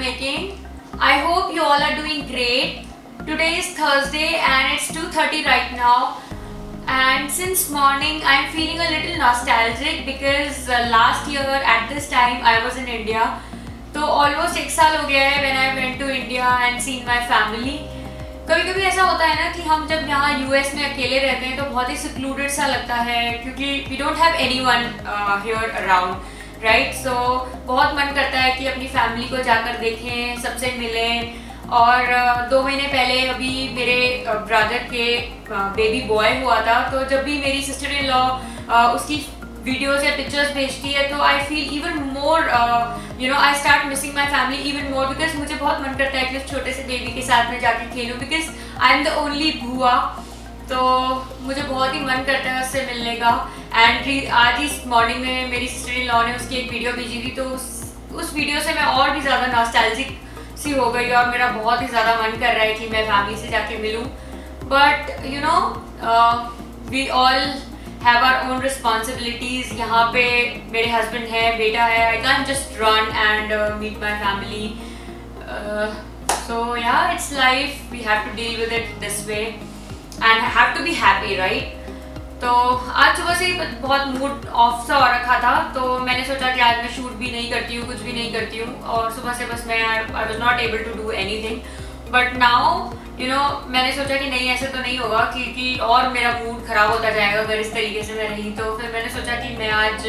Homemaking. I hope you all are doing great. Today is Thursday and it's 2:30 right now. And since morning I'm feeling a little nostalgic because last year at this time I was in India. तो almost एक साल हो गया है when I went to India and seen my family. कभी कभी ऐसा होता है ना कि हम जब यहाँ यूएस में अकेले रहते हैं तो बहुत ही सिक्लूडेड सा लगता है क्योंकि we don't have anyone here around, right. So बहुत मन करता है कि अपनी फैमिली को जाकर देखें, सबसे मिलें. और 2 महीने पहले अभी मेरे ब्रदर के बेबी बॉय हुआ था, तो जब भी मेरी सिस्टर इन लॉ उसकी वीडियोस या पिक्चर्स भेजती है तो I feel even more I start missing my family even more because मुझे बहुत मन करता है कि उस छोटे से बेबी के साथ में जाके खेलूँ because I am the only बुआ. तो मुझे बहुत ही मन करता है उससे मिलने का. एंड आज ही मॉर्निंग में मेरी सिस्टर इन लॉ ने उसकी एक वीडियो भेजी थी, तो उस वीडियो से मैं और भी ज़्यादा नॉस्टैल्जिक सी हो गई और मेरा बहुत ही ज़्यादा मन कर रहा है कि मैं फैमिली से जाके मिलूँ. But we all have our own responsibilities. यहाँ पे मेरे husband है, बेटा है. I can't just run and meet my family. So yeah, it's life. We have to deal with it this way and have to be happy, right? तो आज सुबह से बहुत मूड ऑफ सा हो रखा था, तो मैंने सोचा कि आज मैं शूट भी नहीं करती हूँ, कुछ भी नहीं करती हूँ, और सुबह से बस मैं I was not able to do anything. But now मैंने सोचा कि नहीं, ऐसे तो नहीं होगा क्योंकि और मेरा मूड ख़राब होता जाएगा अगर इस तरीके से मैं रही. तो फिर मैंने सोचा कि मैं आज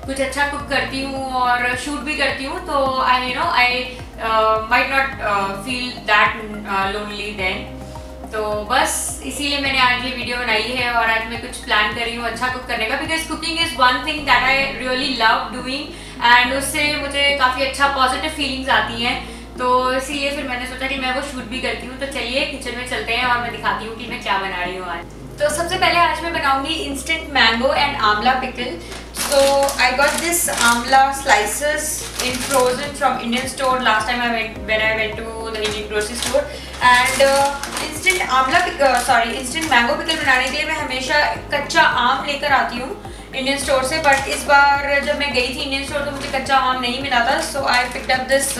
कुछ अच्छा कुक करती हूँ और शूट भी करती हूँ, तो I might not feel that lonely then. तो बस इसीलिए मैंने आज ये वीडियो बनाई है और आज मैं कुछ प्लान कर रही हूँ अच्छा कुक करने का, because cooking is one thing that I really love doing and उससे मुझे काफ़ी अच्छा पॉजिटिव फीलिंग्स आती हैं. तो इसीलिए फिर मैंने सोचा कि मैं वो शूट भी करती हूँ. तो चलिए किचन में चलते हैं और मैं दिखाती हूँ कि मैं क्या बना रही हूँ आज. तो सबसे पहले आज मैं बनाऊंगी instant mango and Amla pickle. So I got this amla slices in frozen from Indian store last time when I went to the Indian grocery store. And instant mango pickle बनाने के लिए मैं हमेशा कच्चा आम लेकर आती हूँ इंडियन स्टोर से. बट इस बार जब मैं गई थी इंडियन स्टोर तो मुझे कच्चा आम नहीं मिला था. So I picked up this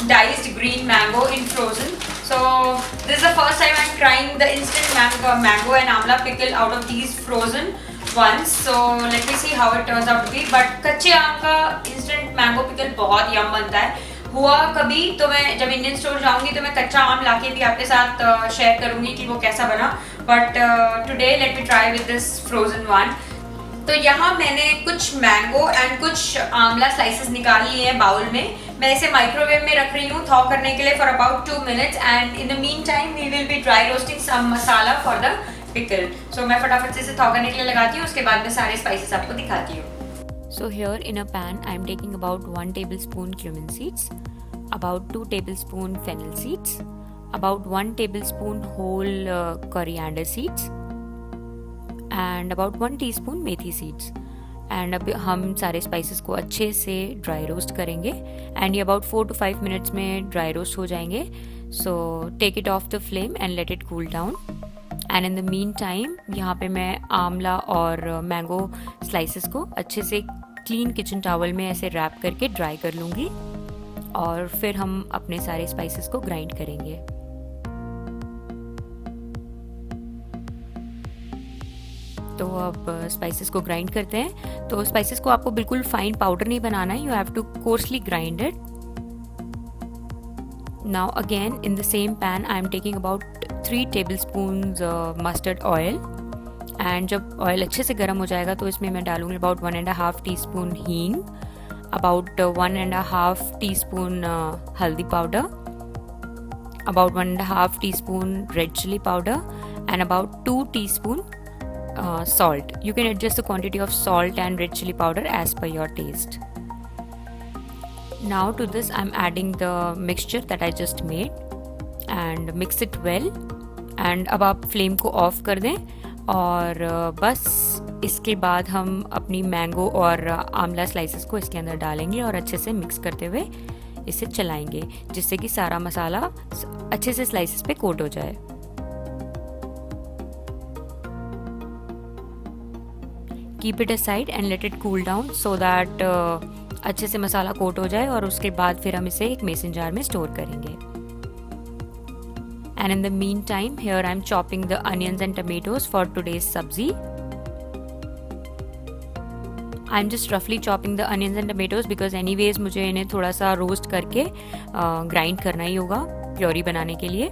diced green mango in frozen. So this is the first time I'm trying the instant mango and amla pickle out of these frozen ones. So let me see how it turns out to be. But कच्चे आम का instant mango pickle बहुत यम बनता है. हुआ कभी तो मैं जब इंडियन स्टोर जाऊंगी तो मैं कच्चा आम लाके भी आपके साथ शेयर करूंगी कि वो कैसा बना. But today let me try with this frozen one. तो यहाँ मैंने कुछ मैंगो एंड कुछ आमला स्लाइसेस निकाल लिए हैं बाउल में. मैं इसे माइक्रोवेव में रख रही हूँ थॉ करने के लिए for about 2 minutes. And in the mean time we will be dry roasting some masala for the pickle. So मैं फटाफट से इसे थॉ करने के लिए लगाती हूँ, उसके बाद मैं सारे स्पाइसेस आपको दिखाती हूँ. So here in a pan I am taking about 1 tablespoon cumin seeds, about 2 tablespoon fennel seeds, about 1 tablespoon whole coriander seeds and about 1 teaspoon methi seeds. And अब हम सारे स्पाइसेस को अच्छे से ड्राई रोस्ट करेंगे एंड ये about 4 to 5 minutes में dry roast हो जाएंगे. So take it off the flame and let it cool down. And in the mean time यहाँ पे मैं आमला और मैंगो स्लाइसेस को अच्छे से क्लीन किचन टॉवल में ऐसे रैप करके ड्राई कर लूँगी और फिर हम अपने सारे स्पाइसेस को ग्राइंड करेंगे. तो अब स्पाइसेस को ग्राइंड करते हैं. तो स्पाइसेस को आपको बिल्कुल फाइन पाउडर नहीं बनाना है, you have to coarsely grind it. Now again in the same pan I am taking about 3 tablespoons mustard oil. And जब ऑयल अच्छे से गर्म हो जाएगा तो इसमें मैं डालूंगी about 1.5 teaspoon hing, about 1.5 teaspoon haldi powder, about 1.5 teaspoon red chilli powder and about 2 teaspoon salt. You can adjust the quantity of salt and red chili powder as per your taste. Now to this I'm adding the mixture that I just made and mix it well. And अब आप flame को of कर दें और बस इसके बाद हम अपनी मैंगो और आमला स्लाइसेस को इसके अंदर डालेंगे और अच्छे से मिक्स करते हुए इसे चलाएंगे जिससे कि सारा मसाला अच्छे से स्लाइसेस पे कोट हो जाए. Keep it aside and let it cool down so that अच्छे से मसाला कोट हो जाए और उसके बाद फिर हम इसे एक मेसन जार में स्टोर करेंगे। And in the meantime, here I'm chopping the onions and tomatoes for today's sabzi. I'm just roughly chopping the onions and tomatoes because anyways मुझे इन्हें थोड़ा सा रोस्ट करके ग्राइंड करना ही होगा प्योरी बनाने के लिए।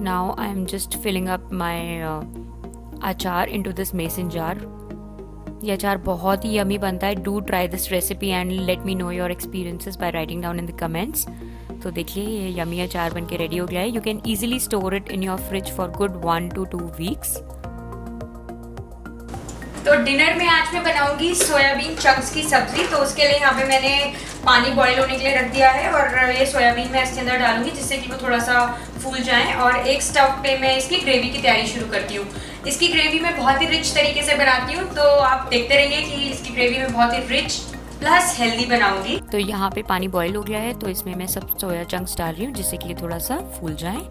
Now I am just filling up my अचार into this mason jar. ये अचार बहुत ही यमी बनता है। Do try this recipe and let me know your experiences by writing down in the comments. तो देखिए ये यमी अचार बन के रेडी हो गया है। You can easily store it in your fridge for good 1 to 2 weeks. तो डिनर में आज मैं बनाऊंगी सोयाबीन चंक्स की सब्जी। तो उसके लिए यहाँ पे मैंने पानी बॉईल होने के लिए रख दिया है और ये सोयाबीन मैं इसके अंदर डालूंगी जिससे कि वो थोड़ा सा फूल जाए। और एक स्टव पे मैं इसकी ग्रेवी की तैयारी शुरू करती हूँ। इसकी ग्रेवी मैं बहुत ही रिच तरीके से बनाती हूँ, तो आप देखते रहिए कि इसकी ग्रेवी में बहुत ही रिच प्लस हेल्दी बनाऊंगी। तो यहाँ पे पानी बॉईल हो गया है, तो इसमें मैं सब सोया चंक्स डाल रही हूँ जिससे कि ये थोड़ा सा फूल जाए।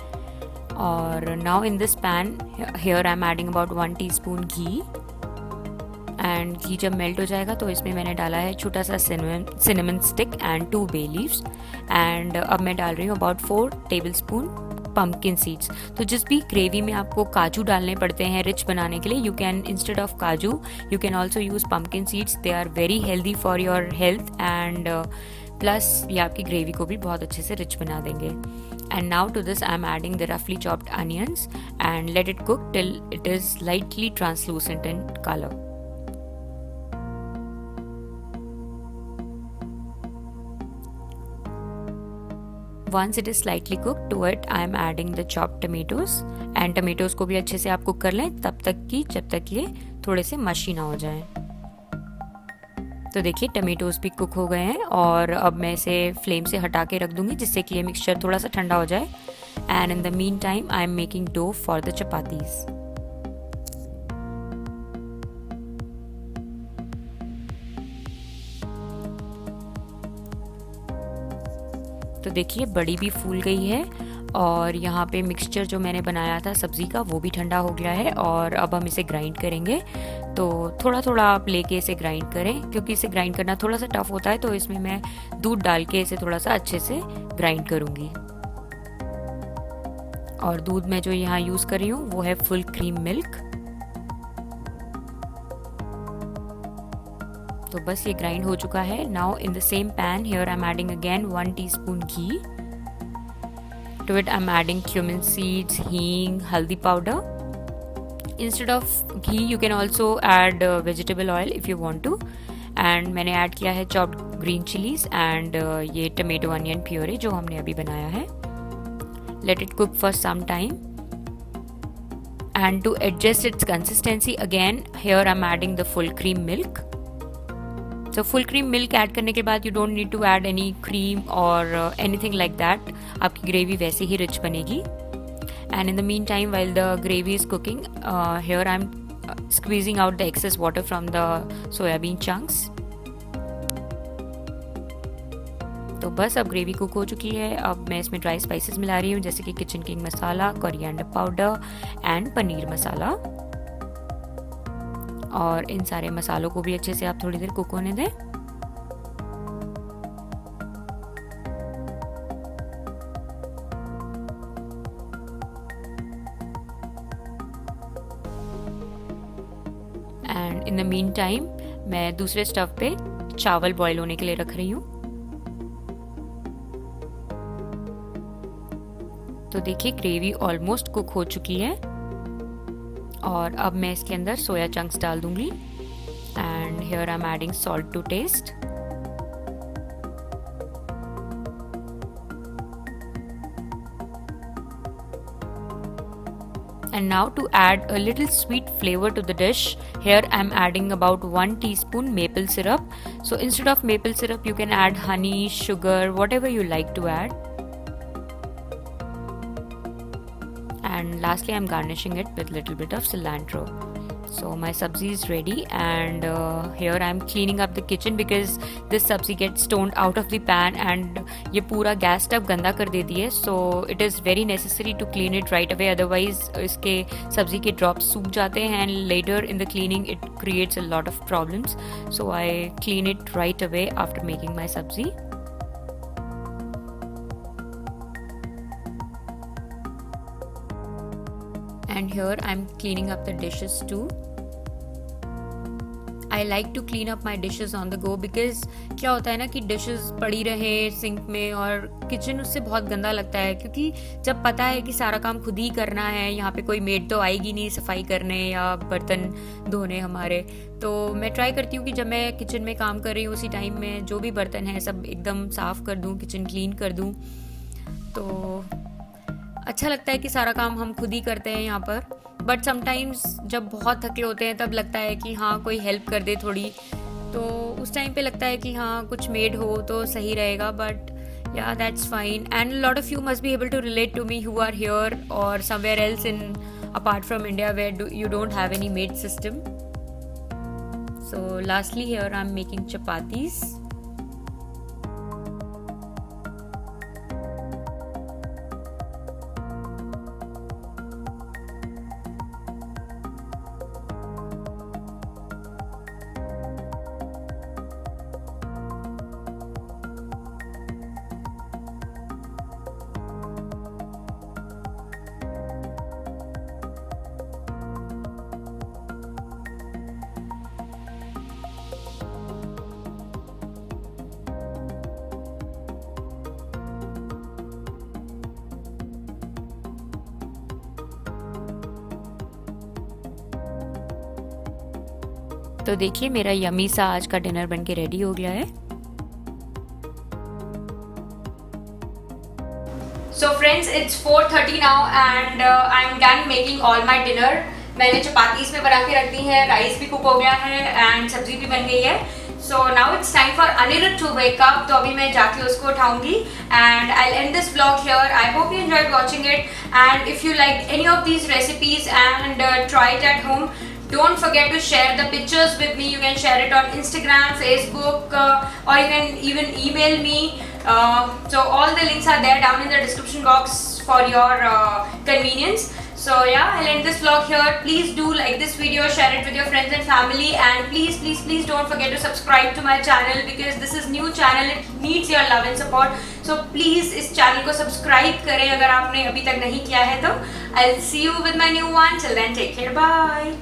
और now in this pan here I am adding about 1 teaspoon ghee. And घी जब मेल्ट हो जाएगा तो इसमें मैंने डाला है छोटा सा cinnamon stick and 2 bay leaves. And अब मैं डाल रही हूँ अबाउट 4 टेबलस्पून पम्पकिन सीड्स। तो जिस भी ग्रेवी में आपको काजू डालने पड़ते हैं रिच बनाने के लिए, you can instead of kaju you can also use pumpkin seeds. They are very healthy for your health and plus ये आपकी ग्रेवी को भी बहुत अच्छे से रिच बना देंगे। And now to this I am adding the roughly chopped onions and let it cook till it is lightly translucent in color. Once it is slightly cooked, to it I am adding the chopped tomatoes and tomatoes को भी अच्छे से आप cook कर लें जब तक ये थोड़े से मशी ना हो जाएं। तो देखिए टमेटोज भी कुक हो गए हैं और अब मैं इसे फ्लेम से हटा के रख दूंगी जिससे कि ये मिक्सचर थोड़ा सा ठंडा हो जाए। And in the mean time I am making dough for the chapatis. तो देखिए बड़ी भी फूल गई है और यहाँ पे मिक्सचर जो मैंने बनाया था सब्ज़ी का वो भी ठंडा हो गया है और अब हम इसे ग्राइंड करेंगे। तो थोड़ा थोड़ा आप लेके इसे ग्राइंड करें क्योंकि इसे ग्राइंड करना थोड़ा सा टफ होता है, तो इसमें मैं दूध डाल के इसे थोड़ा सा अच्छे से ग्राइंड करूँगी। और दूध मैं जो यहाँ यूज़ कर रही हूँ वो है फुल क्रीम मिल्क। तो बस ये ग्राइंड हो चुका है। Now in the same pan here I am adding again 1 teaspoon ghee. To it I'm adding cumin seeds, hing, haldi powder. Instead of ghee you can also add vegetable oil if you want to. And मैंने add किया है chopped green chilies and ये tomato onion puree जो हमने अभी बनाया है। Let it cook for some time. And to adjust its consistency again here I'm adding the full cream milk. So full cream milk add करने के बाद you don't need to add any cream or anything like that. आपकी gravy वैसे ही rich बनेगी। And in the meantime while the gravy is cooking, here I'm squeezing out the excess water from the soybean chunks. तो बस अब gravy cook हो चुकी है। अब मैं इसमें ड्राई स्पाइसेस मिला रही हूँ जैसे कि Kitchen King masala, coriander powder and paneer masala. और इन सारे मसालों को भी अच्छे से आप थोड़ी देर कुक होने दें। And in the mean time मैं दूसरे स्टव पे चावल बॉईल होने के लिए रख रही हूँ। तो देखिए ग्रेवी ऑलमोस्ट कुक हो चुकी है और अब मैं इसके अंदर सोया चंक्स डाल दूंगी। And here I am adding salt to taste. And now to add a little sweet flavor to the dish, here I am adding about 1 teaspoon maple syrup. So instead of maple syrup you can add honey, sugar, whatever you like to add. And lastly I'm garnishing it with little bit of cilantro. So my sabzi is ready, and here I'm cleaning up the kitchen because this sabzi gets stoned out of the pan and ये पूरा gas stove गंदा कर देती है. So it is very necessary to clean it right away, otherwise इसके सब्जी के drops सूख जाते हैं and later in the cleaning it creates a lot of problems. So I clean it right away after making my sabzi. And here I'm cleaning up the dishes too. I like to clean up my dishes on the go because क्या होता है ना कि dishes पड़ी रहे sink में और kitchen उससे बहुत गंदा लगता है, क्योंकि जब पता है कि सारा काम खुद ही करना है, यहाँ पे कोई मेड तो आएगी नहीं सफाई करने या बर्तन धोने हमारे, तो मैं ट्राई करती हूँ कि जब मैं किचन में काम कर रही हूँ उसी टाइम में जो भी बर्तन है सब एकदम साफ़ कर दूँ, किचन क्लीन कर दूँ. तो अच्छा लगता है कि सारा काम हम खुद ही करते हैं यहाँ पर. बट समटाइम्स जब बहुत थके होते हैं तब लगता है कि हाँ कोई हेल्प कर दे थोड़ी, तो उस टाइम पे लगता है कि हाँ कुछ मेड हो तो सही रहेगा. But yeah, that's fine, and a lot of you must be able to relate to me who are here or somewhere else in apart from India where you don't have any maid system. So lastly here I'm making chapatis. तो देखिए मेरा yummy सा आज का dinner बनके ready हो गया है. So friends, it's 4:30 now and I'm done making all my dinner. मैंने चपातीस में बना के रख दी है, राइस भी कुक हो गया है एंड सब्जी भी बन गई है. So now it's time for Anirudh to wake up. तो अभी मैं जाके उसको उठाऊंगी and I'll end this vlog here. I hope you enjoyed watching it, and if you liked any of these recipes and try it at home, don't forget to share the pictures with me. You can share it on Instagram, Facebook, or you can even email me. So all the links are there down in the description box for your convenience. So yeah, I'll end this vlog here. Please do like this video, share it with your friends and family, and please don't forget to subscribe to my channel because this is new channel. It needs your love and support. So please इस channel को subscribe करें अगर आपने अभी तक नहीं किया है तो. I'll see you with my new one. Till then, take care. Bye.